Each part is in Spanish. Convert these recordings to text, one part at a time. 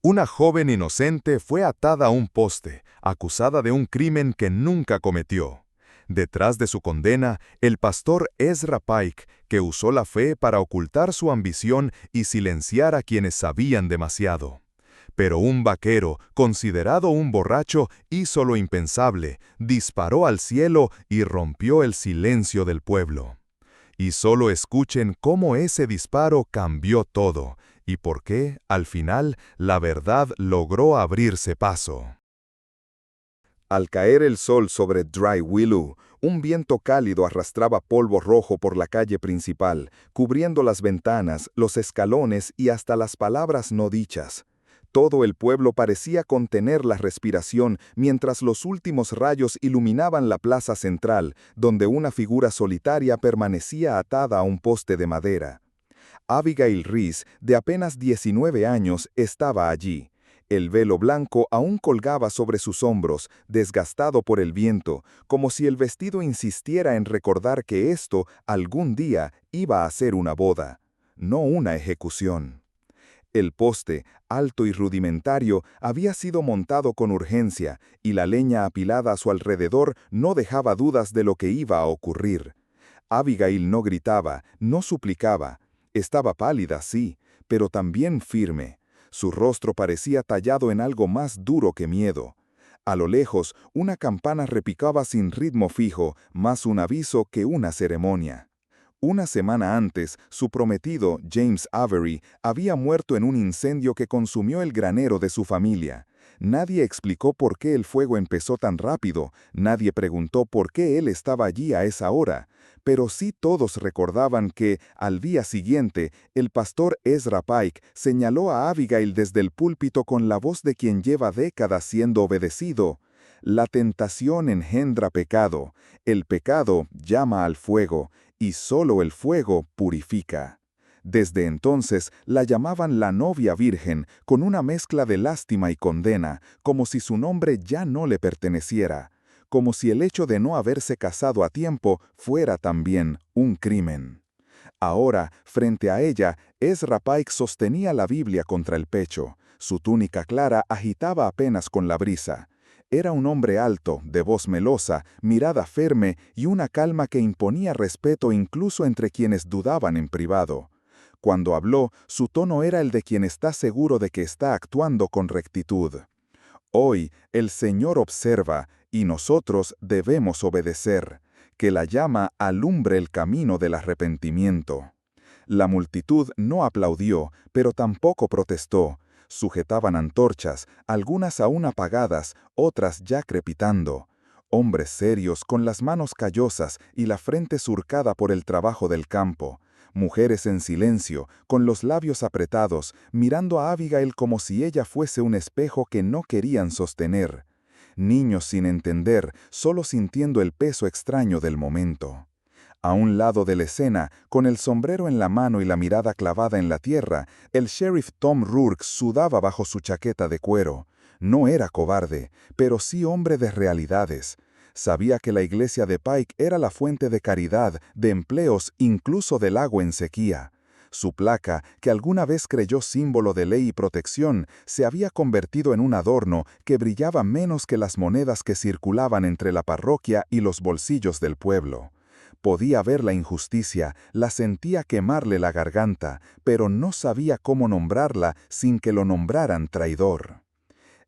Una joven inocente fue atada a un poste, acusada de un crimen que nunca cometió. Detrás de su condena, el pastor Ezra Pike, que usó la fe para ocultar su ambición y silenciar a quienes sabían demasiado. Pero un vaquero, considerado un borracho, hizo lo impensable, disparó al cielo y rompió el silencio del pueblo. Y solo escuchen cómo ese disparo cambió todo, y por qué, al final, la verdad logró abrirse paso. Al caer el sol sobre Dry Willow, un viento cálido arrastraba polvo rojo por la calle principal, cubriendo las ventanas, los escalones y hasta las palabras no dichas. Todo el pueblo parecía contener la respiración mientras los últimos rayos iluminaban la plaza central, donde una figura solitaria permanecía atada a un poste de madera. Abigail Reese, de apenas 19 años, estaba allí. El velo blanco aún colgaba sobre sus hombros, desgastado por el viento, como si el vestido insistiera en recordar que esto, algún día, iba a ser una boda, no una ejecución. El poste, alto y rudimentario, había sido montado con urgencia, y la leña apilada a su alrededor no dejaba dudas de lo que iba a ocurrir. Abigail no gritaba, no suplicaba. Estaba pálida, sí, pero también firme. Su rostro parecía tallado en algo más duro que miedo. A lo lejos, una campana repicaba sin ritmo fijo, más un aviso que una ceremonia. Una semana antes, su prometido, James Avery, había muerto en un incendio que consumió el granero de su familia. Nadie explicó por qué el fuego empezó tan rápido, nadie preguntó por qué él estaba allí a esa hora, pero sí todos recordaban que, al día siguiente, el pastor Ezra Pike señaló a Abigail desde el púlpito con la voz de quien lleva décadas siendo obedecido. La tentación engendra pecado, el pecado llama al fuego, y solo el fuego purifica. Desde entonces la llamaban la novia virgen, con una mezcla de lástima y condena, como si su nombre ya no le perteneciera, como si el hecho de no haberse casado a tiempo fuera también un crimen. Ahora, frente a ella, Ezra Pike sostenía la Biblia contra el pecho. Su túnica clara agitaba apenas con la brisa. Era un hombre alto, de voz melosa, mirada firme y una calma que imponía respeto incluso entre quienes dudaban en privado. Cuando habló, su tono era el de quien está seguro de que está actuando con rectitud. Hoy el Señor observa, y nosotros debemos obedecer. Que la llama alumbre el camino del arrepentimiento. La multitud no aplaudió, pero tampoco protestó. Sujetaban antorchas, algunas aún apagadas, otras ya crepitando. Hombres serios con las manos callosas y la frente surcada por el trabajo del campo. Mujeres en silencio, con los labios apretados, mirando a Abigail como si ella fuese un espejo que no querían sostener. Niños sin entender, solo sintiendo el peso extraño del momento. A un lado de la escena, con el sombrero en la mano y la mirada clavada en la tierra, el sheriff Tom Rourke sudaba bajo su chaqueta de cuero. No era cobarde, pero sí hombre de realidades. Sabía que la iglesia de Pike era la fuente de caridad, de empleos, incluso del agua en sequía. Su placa, que alguna vez creyó símbolo de ley y protección, se había convertido en un adorno que brillaba menos que las monedas que circulaban entre la parroquia y los bolsillos del pueblo. Podía ver la injusticia, la sentía quemarle la garganta, pero no sabía cómo nombrarla sin que lo nombraran traidor.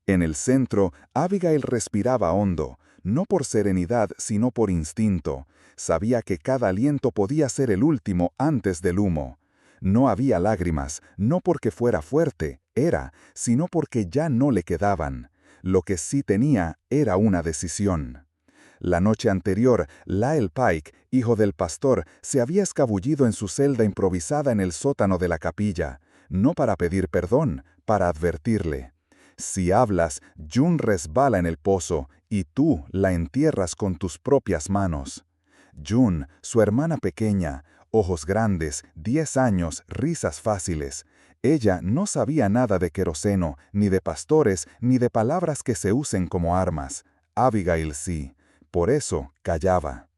En el centro, Abigail respiraba hondo, no por serenidad sino por instinto. Sabía que cada aliento podía ser el último antes del humo. No había lágrimas, no porque fuera fuerte, sino porque ya no le quedaban. Lo que sí tenía era una decisión. La noche anterior, Lyle Pike, hijo del pastor, se había escabullido en su celda improvisada en el sótano de la capilla, no para pedir perdón, para advertirle. Si hablas, June resbala en el pozo, y tú la entierras con tus propias manos. June, su hermana pequeña, ojos grandes, 10 años, risas fáciles. Ella no sabía nada de queroseno, ni de pastores, ni de palabras que se usen como armas. Abigail sí. Por eso callaba.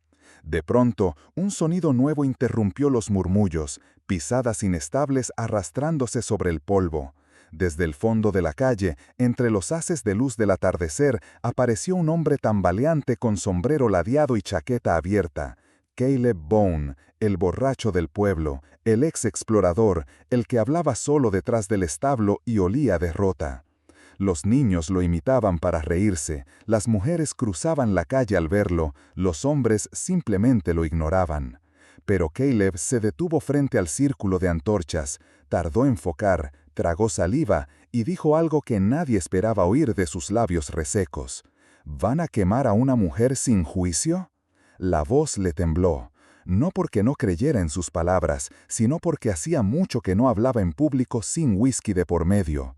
De pronto, un sonido nuevo interrumpió los murmullos, pisadas inestables arrastrándose sobre el polvo. Desde el fondo de la calle, entre los haces de luz del atardecer, apareció un hombre tambaleante con sombrero ladeado y chaqueta abierta. Caleb Bone, el borracho del pueblo, el ex explorador, el que hablaba solo detrás del establo y olía a derrota. Los niños lo imitaban para reírse, las mujeres cruzaban la calle al verlo, los hombres simplemente lo ignoraban. Pero Caleb se detuvo frente al círculo de antorchas, tardó en enfocar, tragó saliva y dijo algo que nadie esperaba oír de sus labios resecos. ¿Van a quemar a una mujer sin juicio? La voz le tembló, no porque no creyera en sus palabras, sino porque hacía mucho que no hablaba en público sin whisky de por medio.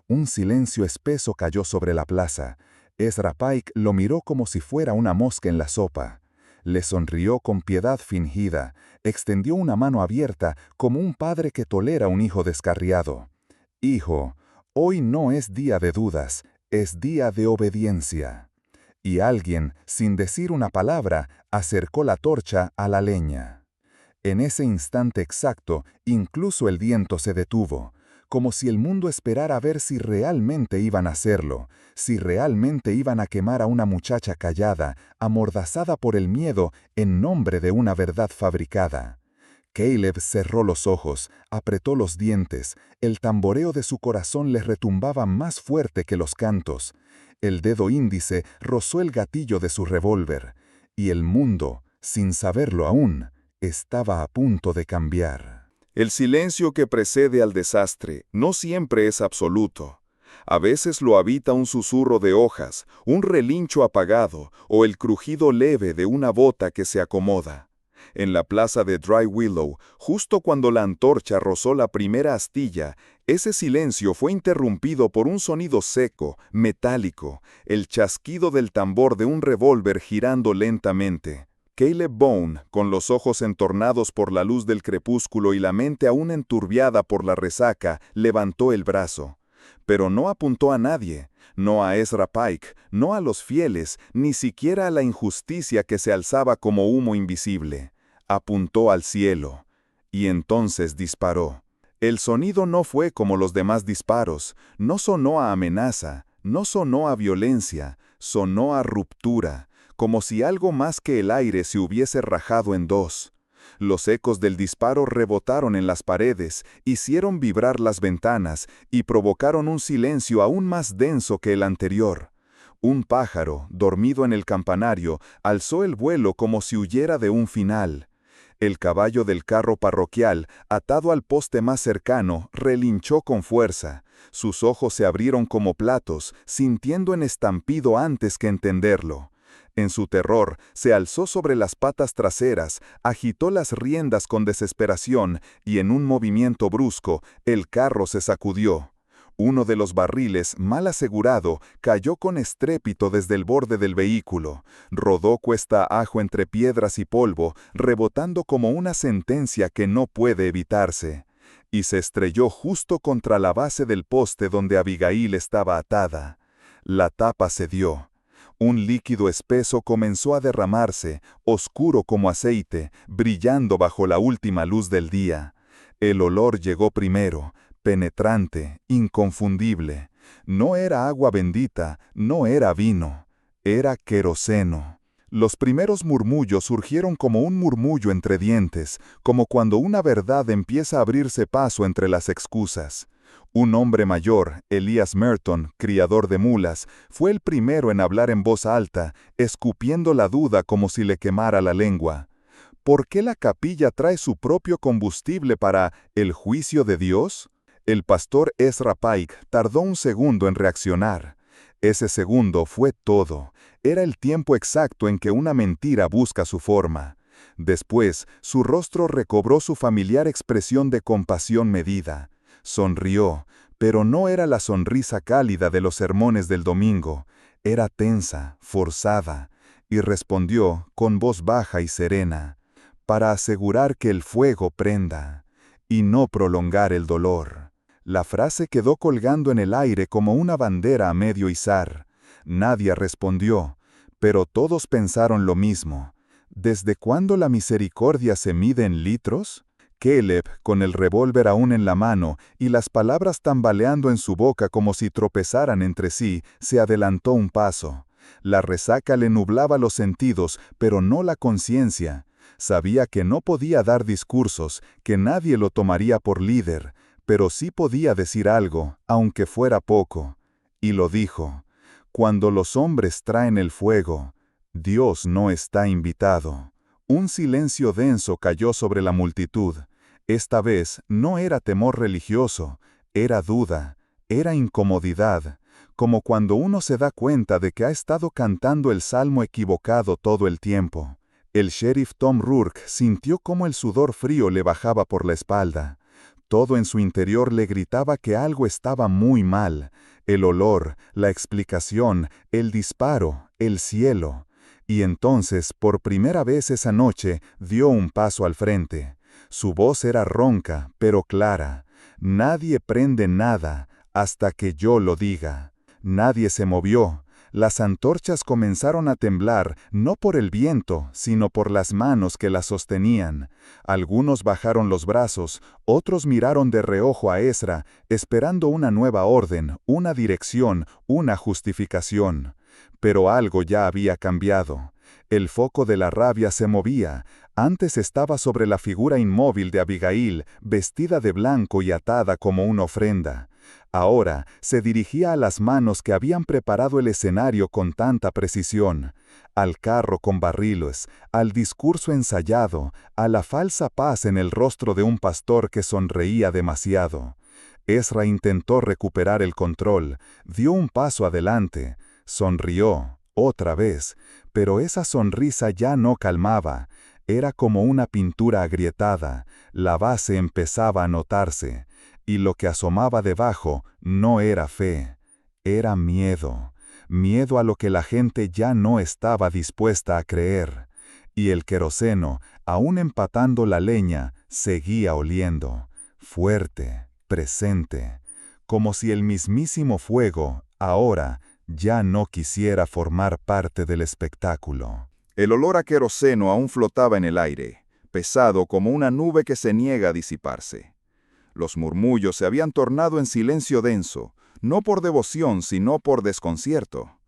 Un silencio espeso cayó sobre la plaza. Ezra Pike lo miró como si fuera una mosca en la sopa. Le sonrió con piedad fingida, extendió una mano abierta como un padre que tolera a un hijo descarriado. «Hijo, hoy no es día de dudas, es día de obediencia». Y alguien, sin decir una palabra, acercó la torcha a la leña. En ese instante exacto, incluso el viento se detuvo, como si el mundo esperara a ver si realmente iban a hacerlo, si realmente iban a quemar a una muchacha callada, amordazada por el miedo en nombre de una verdad fabricada. Caleb cerró los ojos, apretó los dientes, el tamboreo de su corazón le retumbaba más fuerte que los cantos. El dedo índice rozó el gatillo de su revólver, y el mundo, sin saberlo aún, estaba a punto de cambiar. El silencio que precede al desastre no siempre es absoluto. A veces lo habita un susurro de hojas, un relincho apagado o el crujido leve de una bota que se acomoda. En la plaza de Dry Willow, justo cuando la antorcha rozó la primera astilla, ese silencio fue interrumpido por un sonido seco, metálico, el chasquido del tambor de un revólver girando lentamente. Caleb Bone, con los ojos entornados por la luz del crepúsculo y la mente aún enturbiada por la resaca, levantó el brazo. Pero no apuntó a nadie, no a Ezra Pike, no a los fieles, ni siquiera a la injusticia que se alzaba como humo invisible. Apuntó al cielo. Y entonces disparó. El sonido no fue como los demás disparos, no sonó a amenaza, no sonó a violencia, sonó a ruptura, como si algo más que el aire se hubiese rajado en dos. Los ecos del disparo rebotaron en las paredes, hicieron vibrar las ventanas y provocaron un silencio aún más denso que el anterior. Un pájaro, dormido en el campanario, alzó el vuelo como si huyera de un final. El caballo del carro parroquial, atado al poste más cercano, relinchó con fuerza. Sus ojos se abrieron como platos, sintiendo en estampido antes que entenderlo. En su terror, se alzó sobre las patas traseras, agitó las riendas con desesperación y en un movimiento brusco, el carro se sacudió. Uno de los barriles, mal asegurado, cayó con estrépito desde el borde del vehículo. Rodó cuesta abajo entre piedras y polvo, rebotando como una sentencia que no puede evitarse. Y se estrelló justo contra la base del poste donde Abigail estaba atada. La tapa cedió. Un líquido espeso comenzó a derramarse, oscuro como aceite, brillando bajo la última luz del día. El olor llegó primero, penetrante, inconfundible. No era agua bendita, no era vino, era queroseno. Los primeros murmullos surgieron como un murmullo entre dientes, como cuando una verdad empieza a abrirse paso entre las excusas. Un hombre mayor, Elias Merton, criador de mulas, fue el primero en hablar en voz alta, escupiendo la duda como si le quemara la lengua. ¿Por qué la capilla trae su propio combustible para el juicio de Dios? El pastor Ezra Pike tardó un segundo en reaccionar. Ese segundo fue todo. Era el tiempo exacto en que una mentira busca su forma. Después, su rostro recobró su familiar expresión de compasión medida. Sonrió, pero no era la sonrisa cálida de los sermones del domingo. Era tensa, forzada, y respondió con voz baja y serena, para asegurar que el fuego prenda, y no prolongar el dolor. La frase quedó colgando en el aire como una bandera a medio izar. Nadie respondió, pero todos pensaron lo mismo. ¿Desde cuándo la misericordia se mide en litros? Caleb, con el revólver aún en la mano y las palabras tambaleando en su boca como si tropezaran entre sí, se adelantó un paso. La resaca le nublaba los sentidos, pero no la conciencia. Sabía que no podía dar discursos, que nadie lo tomaría por líder, pero sí podía decir algo, aunque fuera poco. Y lo dijo: cuando los hombres traen el fuego, Dios no está invitado. Un silencio denso cayó sobre la multitud. Esta vez no era temor religioso, era duda, era incomodidad, como cuando uno se da cuenta de que ha estado cantando el salmo equivocado todo el tiempo. El sheriff Tom Rourke sintió cómo el sudor frío le bajaba por la espalda. Todo en su interior le gritaba que algo estaba muy mal. El olor, la explicación, el disparo, el cielo. Y entonces, por primera vez esa noche, dio un paso al frente. Su voz era ronca, pero clara. Nadie prende nada hasta que yo lo diga. Nadie se movió. Las antorchas comenzaron a temblar, no por el viento, sino por las manos que las sostenían. Algunos bajaron los brazos, otros miraron de reojo a Ezra, esperando una nueva orden, una dirección, una justificación. Pero algo ya había cambiado. El foco de la rabia se movía. Antes estaba sobre la figura inmóvil de Abigail, vestida de blanco y atada como una ofrenda. Ahora se dirigía a las manos que habían preparado el escenario con tanta precisión, al carro con barriles, al discurso ensayado, a la falsa paz en el rostro de un pastor que sonreía demasiado. Ezra intentó recuperar el control, dio un paso adelante, sonrió, otra vez, pero esa sonrisa ya no calmaba. Era como una pintura agrietada, la base empezaba a notarse. Y lo que asomaba debajo no era fe, era miedo. Miedo a lo que la gente ya no estaba dispuesta a creer. Y el queroseno, aún empatando la leña, seguía oliendo. Fuerte, presente. Como si el mismísimo fuego, ahora, ya no quisiera formar parte del espectáculo. El olor a queroseno aún flotaba en el aire, pesado como una nube que se niega a disiparse. Los murmullos se habían tornado en silencio denso, no por devoción, sino por desconcierto.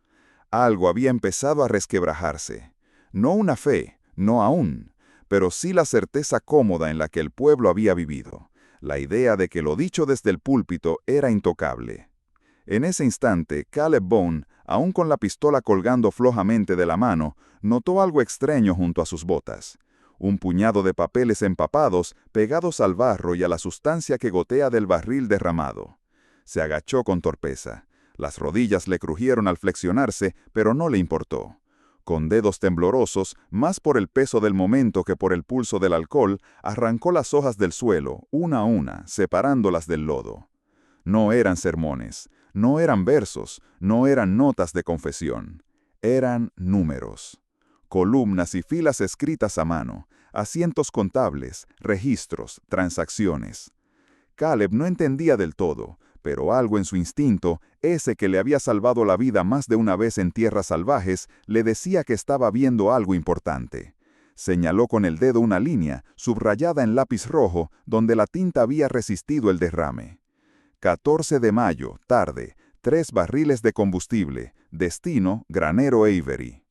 Algo había empezado a resquebrajarse. No una fe, no aún, pero sí la certeza cómoda en la que el pueblo había vivido, la idea de que lo dicho desde el púlpito era intocable. En ese instante, Caleb Bone, aún con la pistola colgando flojamente de la mano, notó algo extraño junto a sus botas. Un puñado de papeles empapados pegados al barro y a la sustancia que gotea del barril derramado. Se agachó con torpeza. Las rodillas le crujieron al flexionarse, pero no le importó. Con dedos temblorosos, más por el peso del momento que por el pulso del alcohol, arrancó las hojas del suelo, una a una, separándolas del lodo. No eran sermones, no eran versos, no eran notas de confesión. Eran números. Columnas y filas escritas a mano, asientos contables, registros, transacciones. Caleb no entendía del todo, pero algo en su instinto, ese que le había salvado la vida más de una vez en tierras salvajes, le decía que estaba viendo algo importante. Señaló con el dedo una línea, subrayada en lápiz rojo, donde la tinta había resistido el derrame. 14 de mayo, tarde, 3 barriles de combustible, destino, Granero Avery.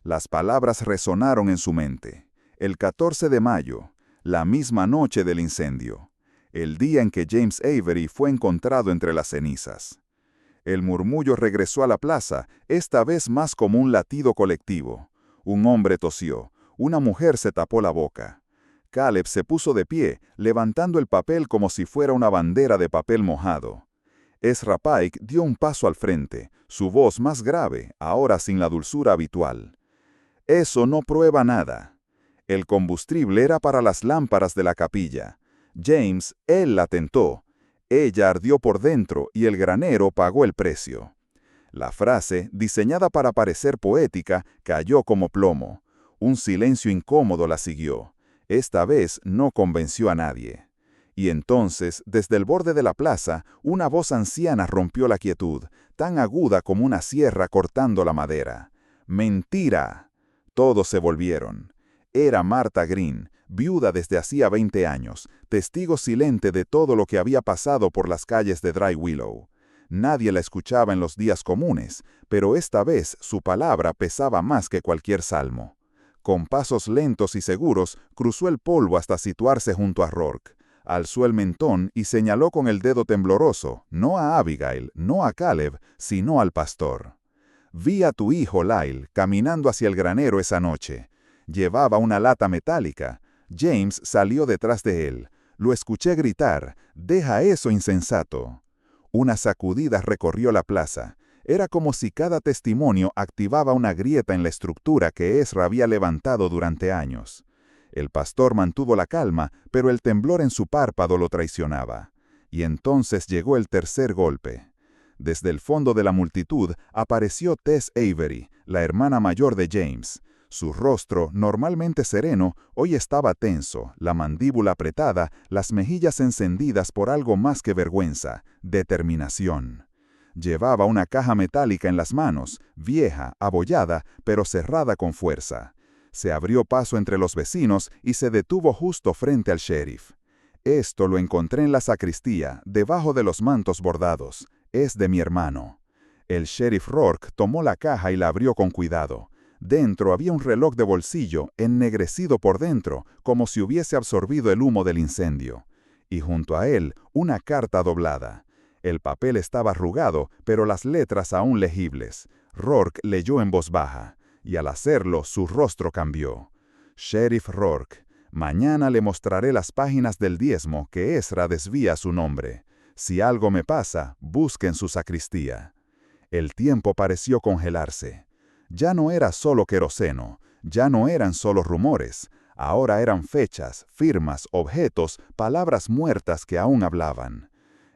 Las palabras resonaron en su mente. El 14 de mayo, la misma noche del incendio, el día en que James Avery fue encontrado entre las cenizas. El murmullo regresó a la plaza, esta vez más como un latido colectivo. Un hombre tosió, una mujer se tapó la boca. Caleb se puso de pie, levantando el papel como si fuera una bandera de papel mojado. Ezra Pike dio un paso al frente, su voz más grave, ahora sin la dulzura habitual. Eso no prueba nada. El combustible era para las lámparas de la capilla. James, él la tentó. Ella ardió por dentro y el granero pagó el precio. La frase, diseñada para parecer poética, cayó como plomo. Un silencio incómodo la siguió. Esta vez no convenció a nadie. Y entonces, desde el borde de la plaza, una voz anciana rompió la quietud, tan aguda como una sierra cortando la madera. ¡Mentira! Todos se volvieron. Era Martha Green, viuda desde hacía 20 años, testigo silente de todo lo que había pasado por las calles de Dry Willow. Nadie la escuchaba en los días comunes, pero esta vez su palabra pesaba más que cualquier salmo. Con pasos lentos y seguros, cruzó el polvo hasta situarse junto a Rourke. Alzó el mentón y señaló con el dedo tembloroso, no a Abigail, no a Caleb, sino al pastor. Vi a tu hijo, Lyle, caminando hacia el granero esa noche. Llevaba una lata metálica. James salió detrás de él. Lo escuché gritar, «¡Deja eso, insensato!». Una sacudida recorrió la plaza. Era como si cada testimonio activaba una grieta en la estructura que Ezra había levantado durante años. El pastor mantuvo la calma, pero el temblor en su párpado lo traicionaba. Y entonces llegó el tercer golpe. Desde el fondo de la multitud apareció Tess Avery, la hermana mayor de James. Su rostro, normalmente sereno, hoy estaba tenso, la mandíbula apretada, las mejillas encendidas por algo más que vergüenza, determinación. Llevaba una caja metálica en las manos, vieja, abollada, pero cerrada con fuerza. Se abrió paso entre los vecinos y se detuvo justo frente al sheriff. Esto lo encontré en la sacristía, debajo de los mantos bordados. Es de mi hermano. El sheriff Rourke tomó la caja y la abrió con cuidado. Dentro había un reloj de bolsillo, ennegrecido por dentro, como si hubiese absorbido el humo del incendio. Y junto a él, una carta doblada. El papel estaba arrugado, pero las letras aún legibles. Rourke leyó en voz baja, y al hacerlo su rostro cambió. Sheriff Rourke, mañana le mostraré las páginas del diezmo que Ezra desvía su nombre. Si algo me pasa, busque en su sacristía. El tiempo pareció congelarse. Ya no era solo queroseno, ya no eran solo rumores. Ahora eran fechas, firmas, objetos, palabras muertas que aún hablaban.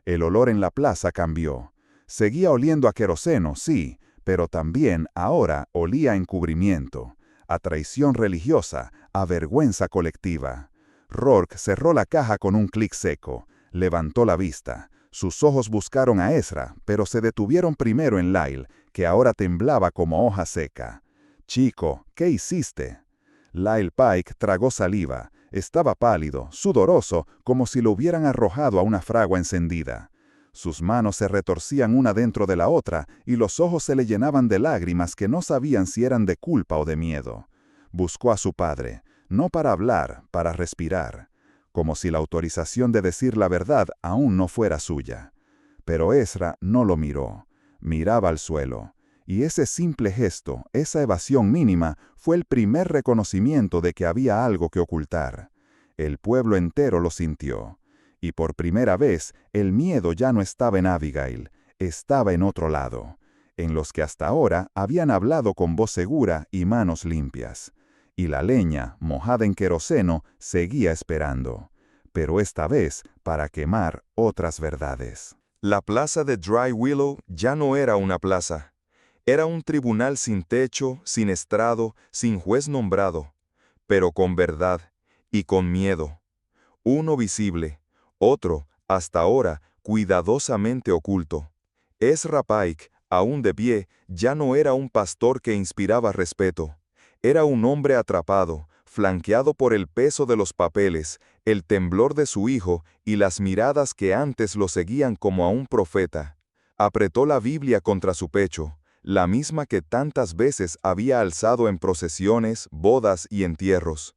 El olor en la plaza cambió. Seguía oliendo a queroseno, sí, pero también ahora olía a encubrimiento, a traición religiosa, a vergüenza colectiva. Rourke cerró la caja con un clic seco. Levantó la vista. Sus ojos buscaron a Ezra, pero se detuvieron primero en Lyle, que ahora temblaba como hoja seca. «Chico, ¿qué hiciste?» Lyle Pike tragó saliva. Estaba pálido, sudoroso, como si lo hubieran arrojado a una fragua encendida. Sus manos se retorcían una dentro de la otra y los ojos se le llenaban de lágrimas que no sabían si eran de culpa o de miedo. Buscó a su padre, no para hablar, para respirar, como si la autorización de decir la verdad aún no fuera suya. Pero Ezra no lo miró, miraba al suelo. Y ese simple gesto, esa evasión mínima, fue el primer reconocimiento de que había algo que ocultar. El pueblo entero lo sintió. Y por primera vez, el miedo ya no estaba en Abigail, estaba en otro lado, en los que hasta ahora habían hablado con voz segura y manos limpias. Y la leña, mojada en queroseno, seguía esperando. Pero esta vez para quemar otras verdades. La plaza de Dry Willow ya no era una plaza. Era un tribunal sin techo, sin estrado, sin juez nombrado, pero con verdad y con miedo. Uno visible, otro, hasta ahora, cuidadosamente oculto. Ezra Pike, aún de pie, ya no era un pastor que inspiraba respeto. Era un hombre atrapado, flanqueado por el peso de los papeles, el temblor de su hijo y las miradas que antes lo seguían como a un profeta. Apretó la Biblia contra su pecho, la misma que tantas veces había alzado en procesiones, bodas y entierros.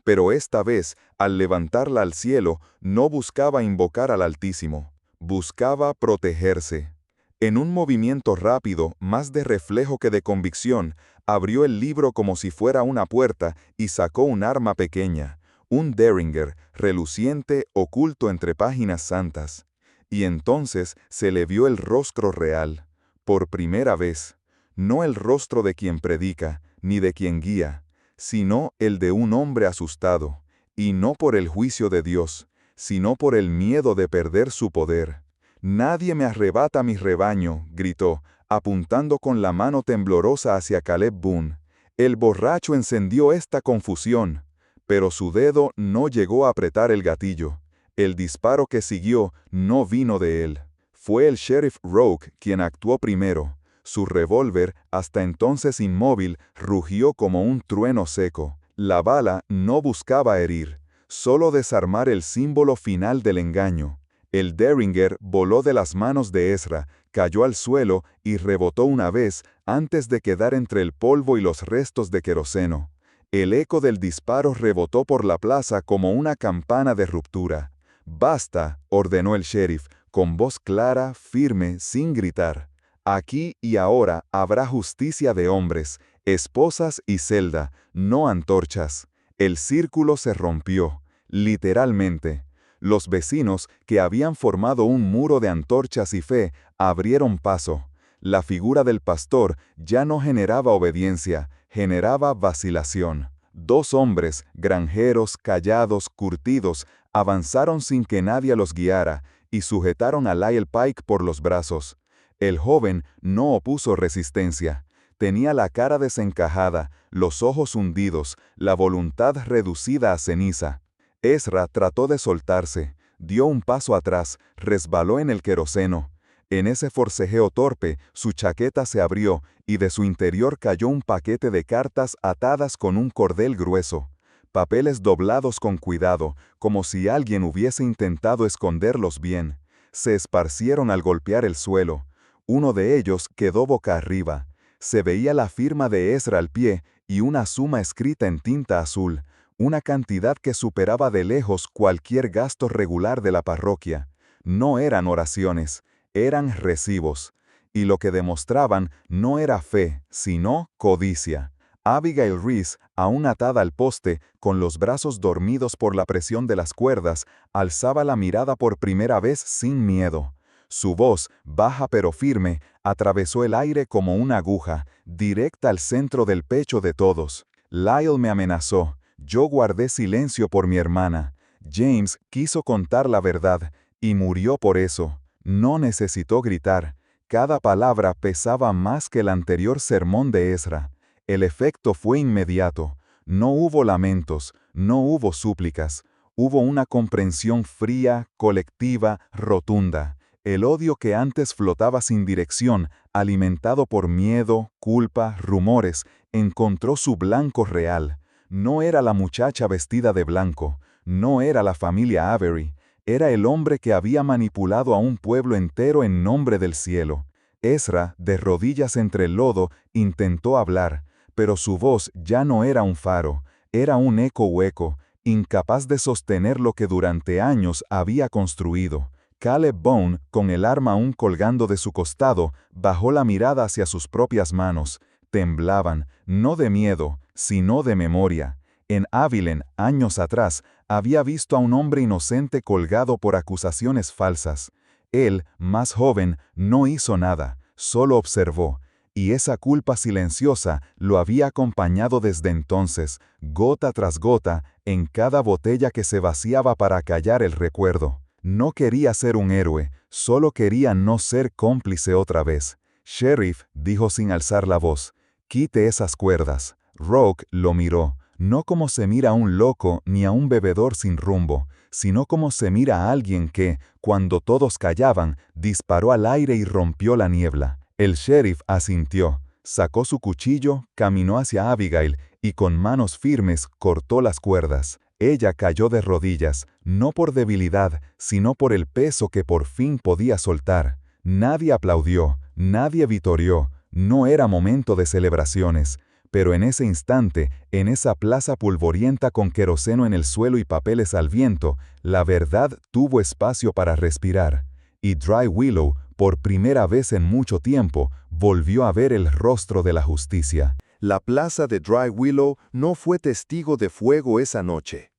Pero esta vez, al levantarla al cielo, no buscaba invocar al Altísimo, buscaba protegerse. En un movimiento rápido, más de reflejo que de convicción, abrió el libro como si fuera una puerta y sacó un arma pequeña, un Derringer, reluciente, oculto entre páginas santas. Y entonces se le vio el rostro real. Por primera vez, no el rostro de quien predica, ni de quien guía, sino el de un hombre asustado, y no por el juicio de Dios, sino por el miedo de perder su poder. «Nadie me arrebata mi rebaño», gritó, apuntando con la mano temblorosa hacia Caleb Boone. El borracho encendió esta confusión, pero su dedo no llegó a apretar el gatillo. El disparo que siguió no vino de él. Fue el sheriff Rourke quien actuó primero. Su revólver, hasta entonces inmóvil, rugió como un trueno seco. La bala no buscaba herir, solo desarmar el símbolo final del engaño. El Derringer voló de las manos de Ezra, cayó al suelo y rebotó una vez antes de quedar entre el polvo y los restos de queroseno. El eco del disparo rebotó por la plaza como una campana de ruptura. «Basta», ordenó el sheriff, con voz clara, firme, sin gritar. «Aquí y ahora habrá justicia de hombres, esposas y celda, no antorchas». El círculo se rompió, literalmente. Los vecinos, que habían formado un muro de antorchas y fe, abrieron paso. La figura del pastor ya no generaba obediencia, generaba vacilación. 2 hombres, granjeros, callados, curtidos, avanzaron sin que nadie los guiara y sujetaron a Lyle Pike por los brazos. El joven no opuso resistencia. Tenía la cara desencajada, los ojos hundidos, la voluntad reducida a ceniza. Ezra trató de soltarse, dio un paso atrás, resbaló en el queroseno. En ese forcejeo torpe, su chaqueta se abrió y de su interior cayó un paquete de cartas atadas con un cordel grueso. Papeles doblados con cuidado, como si alguien hubiese intentado esconderlos bien. Se esparcieron al golpear el suelo. Uno de ellos quedó boca arriba. Se veía la firma de Ezra al pie y una suma escrita en tinta azul, una cantidad que superaba de lejos cualquier gasto regular de la parroquia. No eran oraciones, eran recibos, y lo que demostraban no era fe, sino codicia. Abigail Reese, aún atada al poste, con los brazos dormidos por la presión de las cuerdas, alzaba la mirada por primera vez sin miedo. Su voz, baja pero firme, atravesó el aire como una aguja, directa al centro del pecho de todos. Lyle me amenazó. Yo guardé silencio por mi hermana. James quiso contar la verdad, y murió por eso. No necesitó gritar. Cada palabra pesaba más que el anterior sermón de Ezra. El efecto fue inmediato. No hubo lamentos, no hubo súplicas. Hubo una comprensión fría, colectiva, rotunda. El odio que antes flotaba sin dirección, alimentado por miedo, culpa, rumores, encontró su blanco real. No era la muchacha vestida de blanco, no era la familia Avery, era el hombre que había manipulado a un pueblo entero en nombre del cielo. Ezra, de rodillas entre el lodo, intentó hablar, pero su voz ya no era un faro, era un eco hueco, incapaz de sostener lo que durante años había construido. Caleb Bone, con el arma aún colgando de su costado, bajó la mirada hacia sus propias manos. Temblaban, no de miedo, sino de memoria. En Abilene, años atrás, había visto a un hombre inocente colgado por acusaciones falsas. Él, más joven, no hizo nada, solo observó, y esa culpa silenciosa lo había acompañado desde entonces, gota tras gota, en cada botella que se vaciaba para acallar el recuerdo. No quería ser un héroe, solo quería no ser cómplice otra vez. «Sheriff», dijo sin alzar la voz, «quite esas cuerdas». Rogue lo miró, no como se mira a un loco ni a un bebedor sin rumbo, sino como se mira a alguien que, cuando todos callaban, disparó al aire y rompió la niebla. El sheriff asintió, sacó su cuchillo, caminó hacia Abigail y con manos firmes cortó las cuerdas. Ella cayó de rodillas, no por debilidad, sino por el peso que por fin podía soltar. Nadie aplaudió, nadie vitorió, no era momento de celebraciones. Pero en ese instante, en esa plaza polvorienta con queroseno en el suelo y papeles al viento, la verdad tuvo espacio para respirar. Y Dry Willow, por primera vez en mucho tiempo, volvió a ver el rostro de la justicia. La plaza de Dry Willow no fue testigo de fuego esa noche.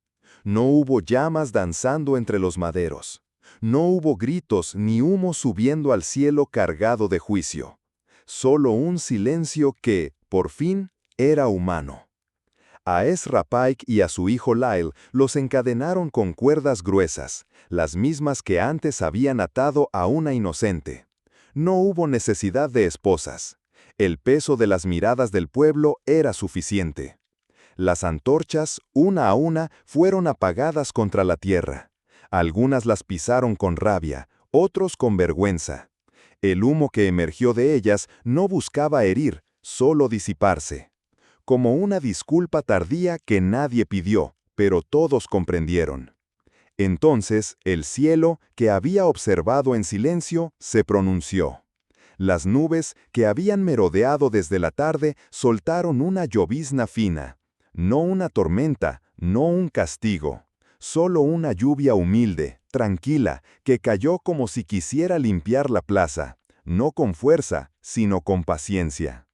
No hubo llamas danzando entre los maderos. No hubo gritos ni humo subiendo al cielo cargado de juicio. Solo un silencio que, por fin, era humano. A Ezra Pike y a su hijo Lyle los encadenaron con cuerdas gruesas, las mismas que antes habían atado a una inocente. No hubo necesidad de esposas. El peso de las miradas del pueblo era suficiente. Las antorchas, una a una, fueron apagadas contra la tierra. Algunas las pisaron con rabia, otros con vergüenza. El humo que emergió de ellas no buscaba herir, solo disiparse. Como una disculpa tardía que nadie pidió, pero todos comprendieron. Entonces el cielo, que había observado en silencio, se pronunció. Las nubes, que habían merodeado desde la tarde, soltaron una llovizna fina. No una tormenta, no un castigo. Solo una lluvia humilde, tranquila, que cayó como si quisiera limpiar la plaza, no con fuerza, sino con paciencia.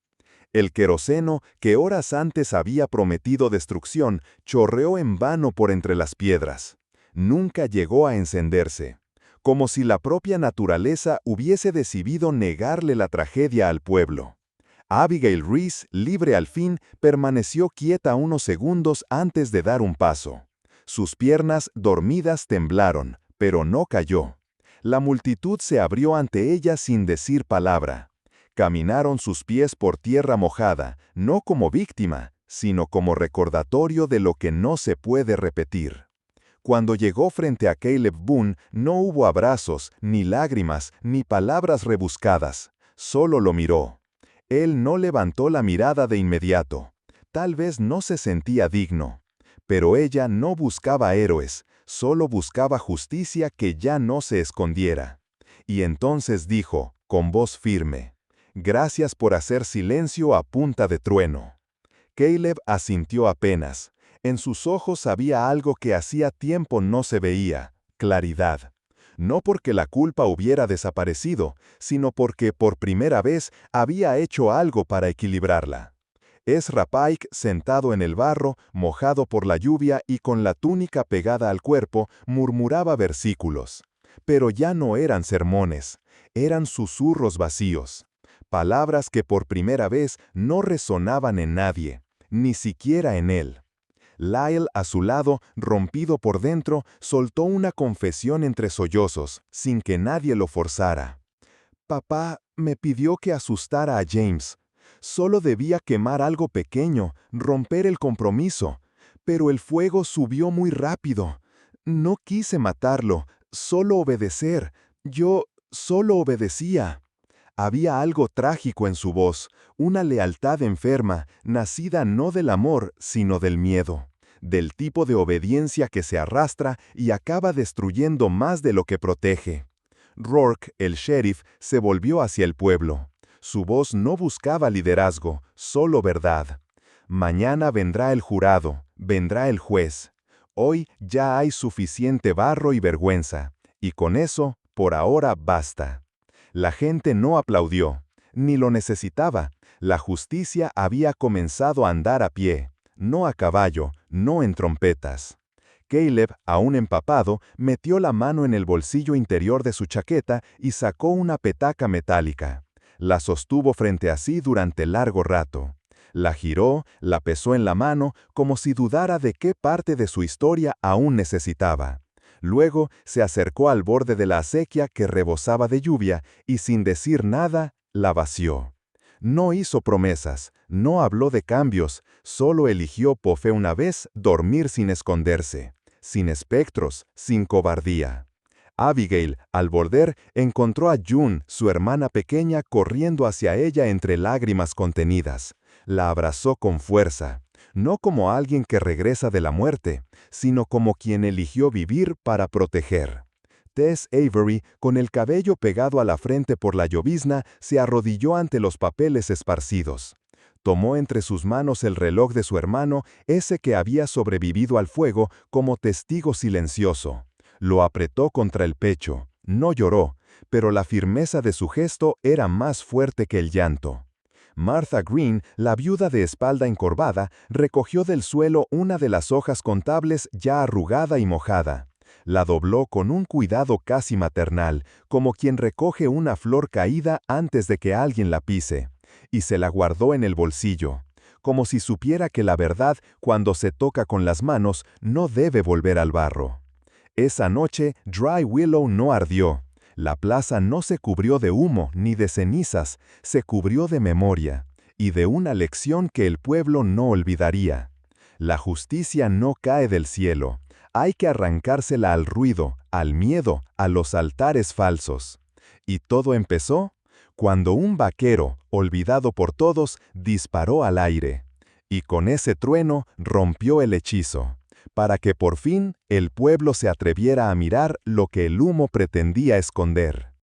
El queroseno, que horas antes había prometido destrucción, chorreó en vano por entre las piedras. Nunca llegó a encenderse, como si la propia naturaleza hubiese decidido negarle la tragedia al pueblo. Abigail Reese, libre al fin, permaneció quieta unos segundos antes de dar un paso. Sus piernas, dormidas, temblaron, pero no cayó. La multitud se abrió ante ella sin decir palabra. Caminaron sus pies por tierra mojada, no como víctima, sino como recordatorio de lo que no se puede repetir. Cuando llegó frente a Caleb Boone, no hubo abrazos, ni lágrimas, ni palabras rebuscadas. Solo lo miró. Él no levantó la mirada de inmediato. Tal vez no se sentía digno. Pero ella no buscaba héroes, solo buscaba justicia que ya no se escondiera. Y entonces dijo, con voz firme, «Gracias por hacer silencio a punta de trueno». Caleb asintió apenas. En sus ojos había algo que hacía tiempo no se veía, claridad. No porque la culpa hubiera desaparecido, sino porque por primera vez había hecho algo para equilibrarla. Ezra Pike, sentado en el barro, mojado por la lluvia y con la túnica pegada al cuerpo, murmuraba versículos. Pero ya no eran sermones, eran susurros vacíos. Palabras que por primera vez no resonaban en nadie, ni siquiera en él. Lyle, a su lado, rompido por dentro, soltó una confesión entre sollozos, sin que nadie lo forzara. «Papá me pidió que asustara a James. Solo debía quemar algo pequeño, romper el compromiso. Pero el fuego subió muy rápido. No quise matarlo, solo obedecer. Yo solo obedecía». Había algo trágico en su voz, una lealtad enferma, nacida no del amor, sino del miedo, del tipo de obediencia que se arrastra y acaba destruyendo más de lo que protege. Rourke, el sheriff, se volvió hacia el pueblo. Su voz no buscaba liderazgo, solo verdad. Mañana vendrá el jurado, vendrá el juez. Hoy ya hay suficiente barro y vergüenza, y con eso, por ahora, basta. La gente no aplaudió, ni lo necesitaba. La justicia había comenzado a andar a pie, no a caballo, no en trompetas. Caleb, aún empapado, metió la mano en el bolsillo interior de su chaqueta y sacó una petaca metálica. La sostuvo frente a sí durante largo rato. La giró, la pesó en la mano, como si dudara de qué parte de su historia aún necesitaba. Luego se acercó al borde de la acequia que rebosaba de lluvia y sin decir nada, la vació. No hizo promesas, no habló de cambios, solo eligió por fe una vez dormir sin esconderse, sin espectros, sin cobardía. Abigail, al volver, encontró a June, su hermana pequeña, corriendo hacia ella entre lágrimas contenidas. La abrazó con fuerza. No como alguien que regresa de la muerte, sino como quien eligió vivir para proteger. Tess Avery, con el cabello pegado a la frente por la llovizna, se arrodilló ante los papeles esparcidos. Tomó entre sus manos el reloj de su hermano, ese que había sobrevivido al fuego, como testigo silencioso. Lo apretó contra el pecho. No lloró, pero la firmeza de su gesto era más fuerte que el llanto. Martha Green, la viuda de espalda encorvada, recogió del suelo una de las hojas contables ya arrugada y mojada. La dobló con un cuidado casi maternal, como quien recoge una flor caída antes de que alguien la pise, y se la guardó en el bolsillo, como si supiera que la verdad, cuando se toca con las manos, no debe volver al barro. Esa noche, Dry Willow no ardió. La plaza no se cubrió de humo ni de cenizas, se cubrió de memoria, y de una lección que el pueblo no olvidaría. La justicia no cae del cielo. Hay que arrancársela al ruido, al miedo, a los altares falsos. Y todo empezó cuando un vaquero, olvidado por todos, disparó al aire. Y con ese trueno rompió el hechizo. para que por fin el pueblo se atreviera a mirar lo que el humo pretendía esconder.